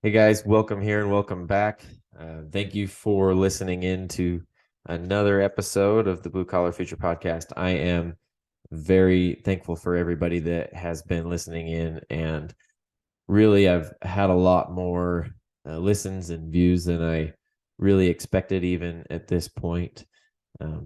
Hey guys, welcome here and welcome back. Thank you for listening in to another episode of the Blue Collar Future Podcast. I am very thankful for everybody that has been listening in, and really, I've had a lot more listens and views than I really expected, even at this point.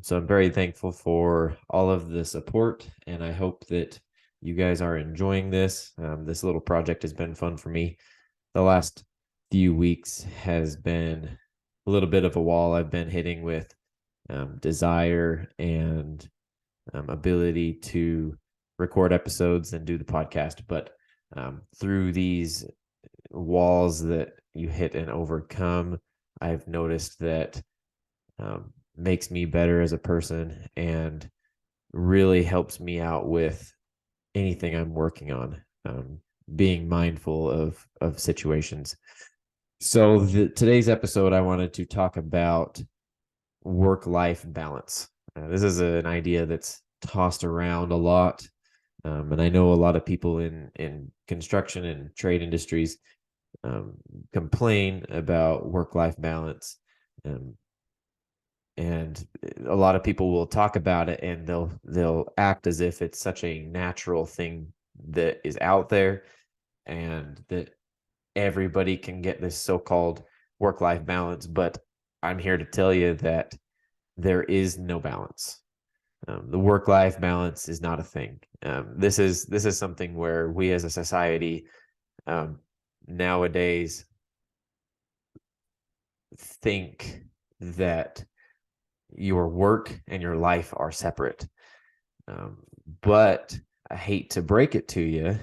So I'm very thankful for all of the support, and I hope that you guys are enjoying this. This little project has been fun for me. The last few weeks has been a little bit of a wall I've been hitting with desire and ability to record episodes and do the podcast. But through these walls that you hit and overcome, I've noticed that makes me better as a person and really helps me out with anything I'm working on. Being mindful of situations. So today's episode, I wanted to talk about work-life balance. This is an idea that's tossed around a lot, and I know a lot of people in construction and trade industries complain about work-life balance, um, and a lot of people will talk about it, and they'll act as if it's such a natural thing that is out there, and that everybody can get this so-called work-life balance. But I'm here to tell you that there is no balance. The work-life balance is not a thing. This is something where we as a society nowadays think that your work and your life are separate. But I hate to break it to you,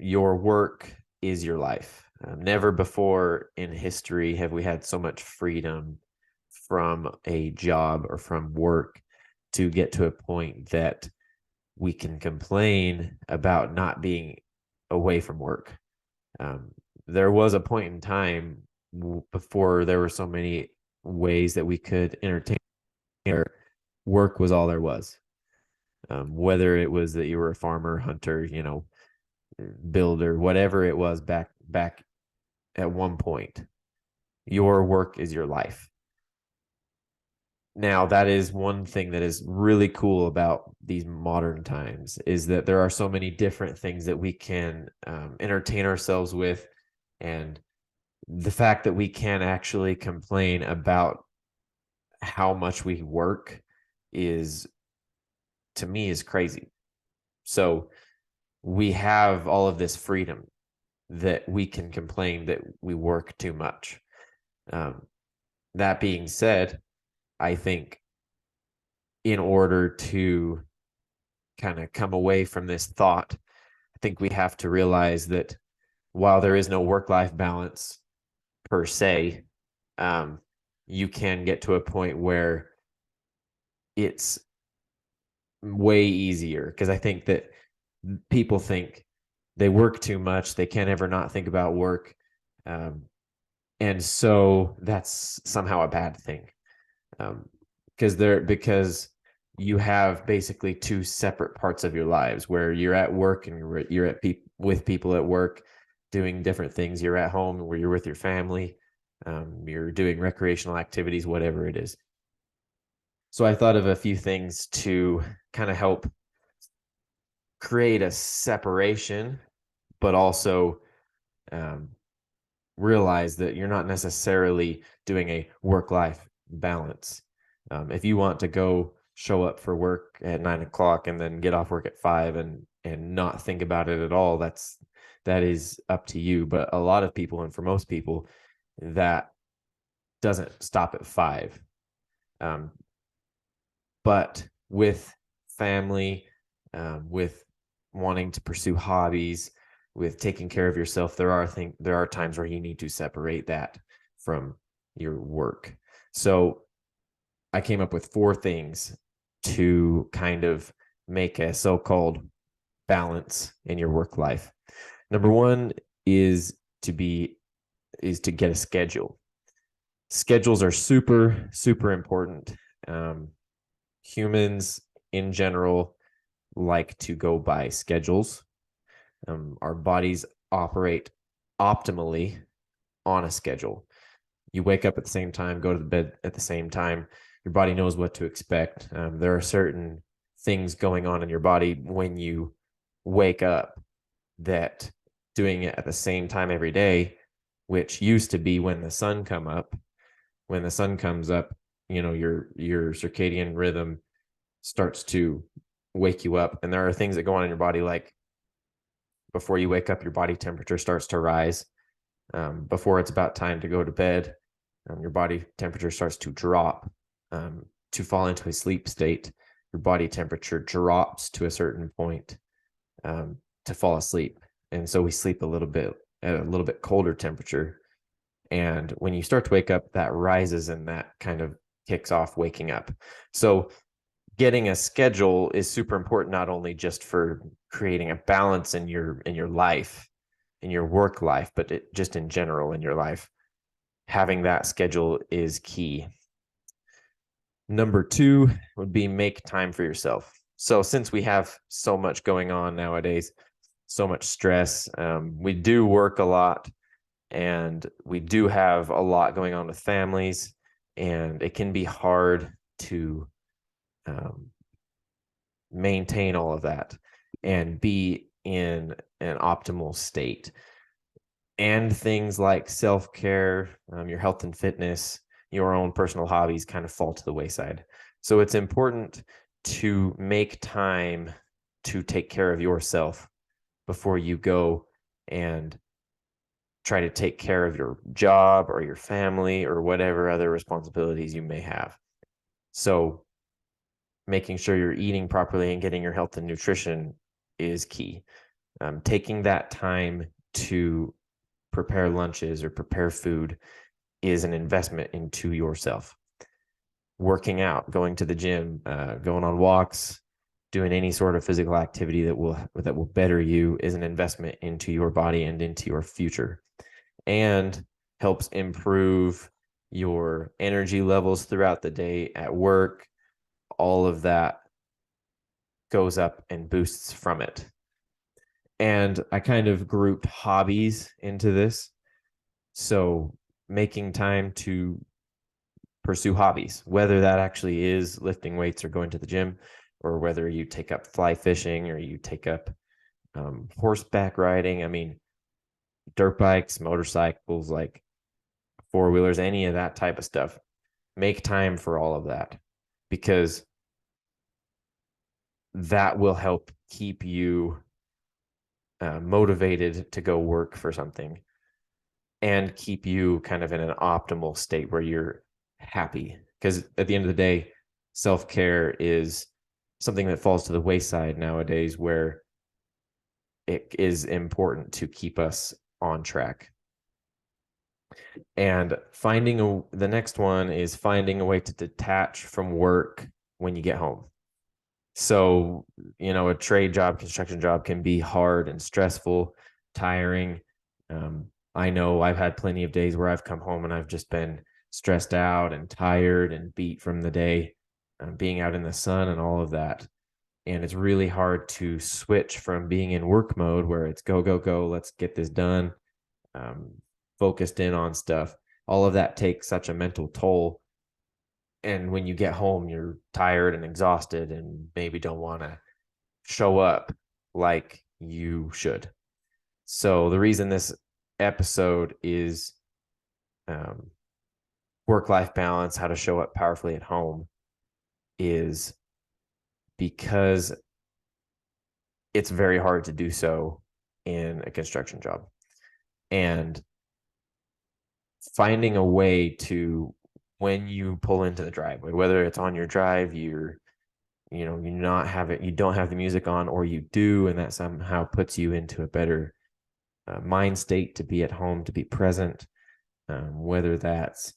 your work is your life. Never before in history have we had so much freedom from a job or from work to get to a point that we can complain about not being away from work. There was a point in time before there were so many ways that we could entertain, where work was all there was. Whether it was that you were a farmer, hunter, builder, whatever it was back at one point, your work is your life. Now, that is one thing that is really cool about these modern times, is that there are so many different things that we can entertain ourselves with, and the fact that we can actually complain about how much we work is, to me, is crazy. So we have all of this freedom that we can complain that we work too much. That being said, I think in order to kind of come away from this thought, I think we have to realize that while there is no work-life balance per se, you can get to a point where it's way easier, because I think that people think they work too much, they can't ever not think about work, and so that's somehow a bad thing, because you have basically two separate parts of your lives, where you're at work and you're at with people at work doing different things. You're at home where you're with your family, you're doing recreational activities, whatever it is. So I thought of a few things to kind of help create a separation, but also um, realize that you're not necessarily doing a work-life balance. If you want to go show up for work at 9 o'clock and then get off work at 5 and not think about it at all, that is up to you. But a lot of people, and for most people, that doesn't stop at 5. But with family, with wanting to pursue hobbies, with taking care of yourself, there are times where you need to separate that from your work. So I came up with 4 things to kind of make a so-called balance in your work life. Number 1 is to get a schedule. Schedules are super, super important. Humans in general like to go by schedules. Our bodies operate optimally on a schedule. You wake up at the same time, go to the bed at the same time. Your body knows what to expect. There are certain things going on in your body when you wake up that doing it at the same time every day, which used to be when the sun when the sun comes up, your circadian rhythm starts to wake you up. And there are things that go on in your body, like before you wake up, your body temperature starts to rise. Before it's about time to go to bed, your body temperature starts to drop. To fall into a sleep state, your body temperature drops to a certain point to fall asleep. And so we sleep a little bit at a little bit colder temperature. And when you start to wake up, that rises and that kind of kicks off waking up. So getting a schedule is super important, not only just for creating a balance in your life, in your work life, but just in general in your life. Having that schedule is key. Number 2 would be make time for yourself. So since we have so much going on nowadays, so much stress, we do work a lot, and we do have a lot going on with families, and it can be hard to maintain all of that and be in an optimal state. And things like self-care, your health and fitness, your own personal hobbies kind of fall to the wayside. So it's important to make time to take care of yourself before you go and try to take care of your job or your family or whatever other responsibilities you may have. So making sure you're eating properly and getting your health and nutrition is key. Taking that time to prepare lunches or prepare food is an investment into yourself. Working out, going to the gym, going on walks, doing any sort of physical activity that will better you is an investment into your body and into your future, and helps improve your energy levels throughout the day at work. All of that goes up and boosts from it. And I kind of grouped hobbies into this. So making time to pursue hobbies, whether that actually is lifting weights or going to the gym, or whether you take up fly fishing or you take up horseback riding. I mean, dirt bikes, motorcycles, like four-wheelers, any of that type of stuff. Make time for all of that, because that will help keep you motivated to go work for something and keep you kind of in an optimal state where you're happy. Because at the end of the day, self-care is something that falls to the wayside nowadays, where it is important to keep us on track. And the next one is finding a way to detach from work when you get home. So, a trade job, construction job can be hard and stressful, tiring. I know I've had plenty of days where I've come home and I've just been stressed out and tired and beat from the day, being out in the sun and all of that. And it's really hard to switch from being in work mode, where it's go, go, go, let's get this done, focused in on stuff. All of that takes such a mental toll. And when you get home, you're tired and exhausted and maybe don't want to show up like you should. So the reason this episode is work-life balance, how to show up powerfully at home, is because it's very hard to do so in a construction job. And finding a way to, when you pull into the driveway, whether it's on your drive, you don't have the music on, or you do, and that somehow puts you into a better mind state to be at home, to be present, whether that's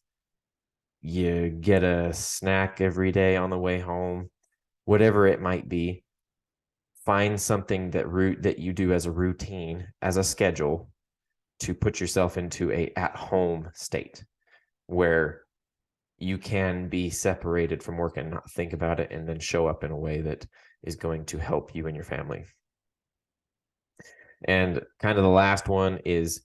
you get a snack every day on the way home, whatever it might be. Find something that you do as a routine, as a schedule, to put yourself into a at-home state where you can be separated from work and not think about it, and then show up in a way that is going to help you and your family. And kind of the last one is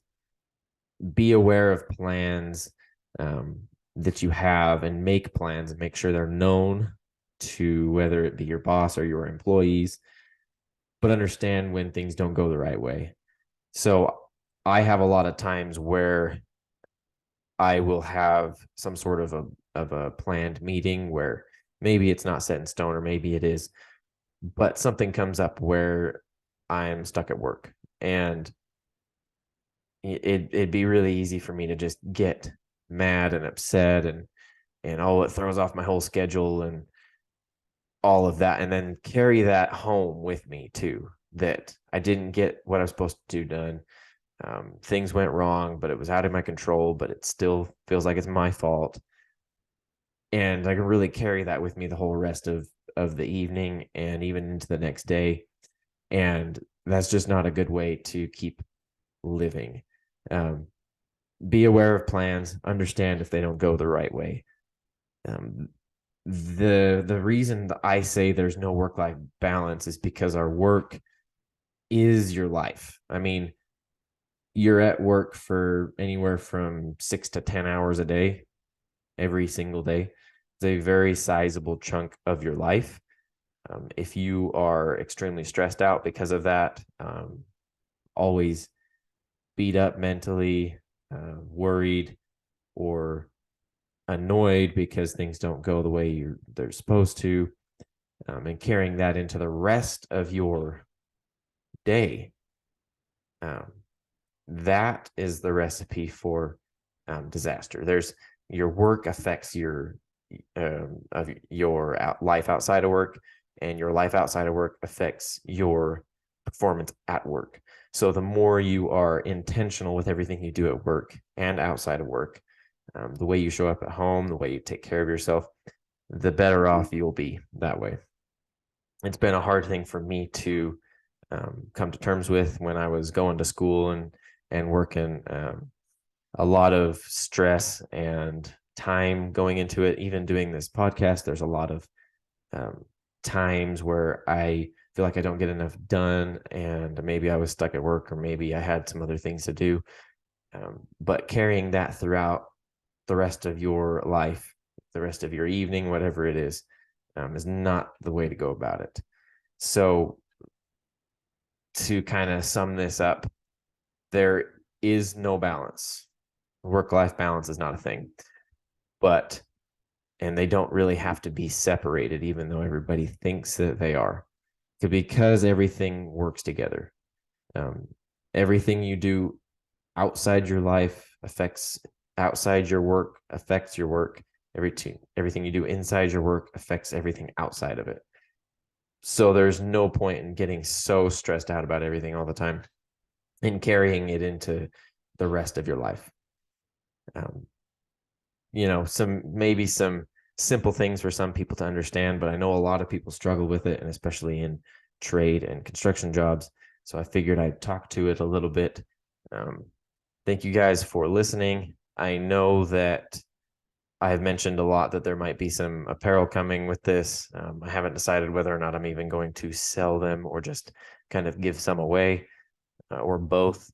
be aware of plans that you have, and make plans and make sure they're known to whether it be your boss or your employees, but understand when things don't go the right way. So I have a lot of times where I will have some sort of a planned meeting where maybe it's not set in stone, or maybe it is, but something comes up where I'm stuck at work, and it'd be really easy for me to just get mad and upset, and oh, it throws off my whole schedule and all of that, and then carry that home with me too, that I didn't get what I was supposed to do done. Things went wrong, but it was out of my control, but it still feels like it's my fault. And I can really carry that with me the whole rest of the evening and even into the next day. And that's just not a good way to keep living. Be aware of plans, understand if they don't go the right way. The reason that I say there's no work-life balance is because our work is your life. I mean, you're at work for anywhere from 6 to 10 hours a day, every single day. It's a very sizable chunk of your life. If you are extremely stressed out because of that, always beat up mentally, worried, or annoyed because things don't go the way they're supposed to, and carrying that into the rest of your day, that is the recipe for disaster. Your work affects your life outside of work, and your life outside of work affects your performance at work. So the more you are intentional with everything you do at work and outside of work, the way you show up at home, the way you take care of yourself, the better off you'll be that way. It's been a hard thing for me to come to terms with when I was going to school and working. A lot of stress and time going into it. Even doing this podcast, there's a lot of times where I feel like I don't get enough done, and maybe I was stuck at work, or maybe I had some other things to do. But carrying that throughout the rest of your life, the rest of your evening, whatever it is not the way to go about it. So to kind of sum this up, there is no balance. Work-life balance is not a thing, and they don't really have to be separated, even though everybody thinks that they are, because everything works together. Everything you do outside your life affects outside your work, affects your work. Everything you do inside your work affects everything outside of it. So there's no point in getting so stressed out about everything all the time and carrying it into the rest of your life. Some simple things for some people to understand, but I know a lot of people struggle with it, and especially in trade and construction jobs. So I figured I'd talk to it a little bit. Thank you guys for listening. I know that I have mentioned a lot that there might be some apparel coming with this. I haven't decided whether or not I'm even going to sell them or just kind of give some away, or both,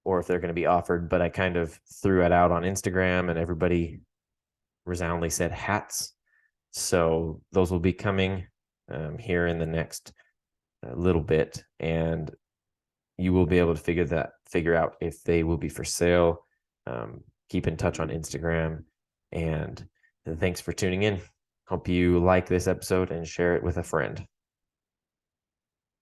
or if they're going to be offered. But I kind of threw it out on Instagram, and everybody resoundingly said hats. So those will be coming here in the next little bit, and you will be able to figure out if they will be for sale. Keep in touch on Instagram, and thanks for tuning in. Hope you like this episode and share it with a friend.